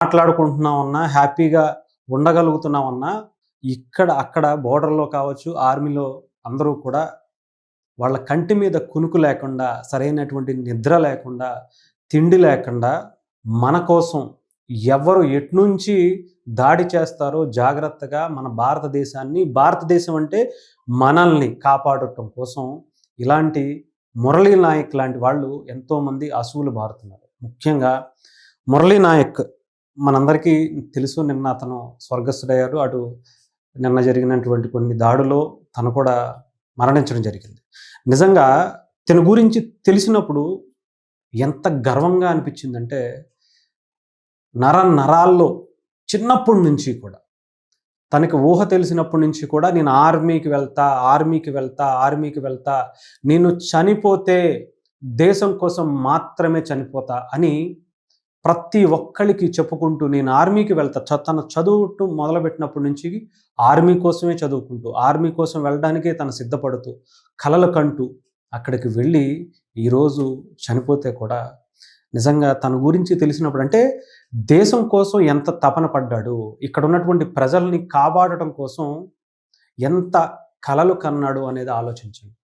మాట్లాడుకుంటున్నామన్నా, హ్యాపీగా ఉండగలుగుతున్నామన్నా, ఇక్కడ, అక్కడ బోర్డర్‌లో కావచ్చు, ఆర్మీలో అందరూ కూడా వాళ్ళ కంటి మీద కునుకు లేకుండా, సరైనటువంటి నిద్ర లేకుండా, తిండి లేకుండా, మన కోసం ఎవరు ఎట్నుంచి దాడి చేస్తారో జాగ్రత్తగా మన భారతదేశాన్ని, భారతదేశం అంటే మనల్ని కాపాడటం కోసం ఇలాంటి మురళీ నాయక్ లాంటి వాళ్ళు ఎంతోమంది అసువులు బారుతున్నారు. ముఖ్యంగా మురళీ నాయక్ మనందరికీ తెలుసు. నిన్న అతను స్వర్గస్థుడయ్యాడు. అటు నిన్న జరిగినటువంటి కొన్ని దాడుల్లో తను కూడా మరణించడం జరిగింది. నిజంగా తన గురించి తెలిసినప్పుడు ఎంత గర్వంగా అనిపించిందంటే, నరాల్లో చిన్నప్పటి నుంచి కూడా, తనకి ఊహ తెలిసినప్పటి నుంచి కూడా నేను ఆర్మీకి వెళ్తా, ఆర్మీకి వెళ్తా, ఆర్మీకి వెళ్తా, నేను చనిపోతే దేశం కోసం మాత్రమే చనిపోతా అని ప్రతి ఒక్కళ్ళకి చెప్పుకుంటూ నేను ఆర్మీకి వెళ్తా. తను చదువుటం మొదలుపెట్టినప్పటి నుంచి ఆర్మీ కోసమే చదువుకుంటూ, ఆర్మీ కోసం వెళ్ళడానికే తను సిద్ధపడుతూ, కలలు కంటూ అక్కడికి వెళ్ళి ఈరోజు చనిపోతే కూడా నిజంగా తన గురించి తెలిసినప్పుడు అంటే దేశం కోసం ఎంత తపన పడ్డాడు, ఇక్కడ ఉన్నటువంటి ప్రజల్ని కాపాడటం కోసం ఎంత కలలు కన్నాడు అనేది ఆలోచించండి.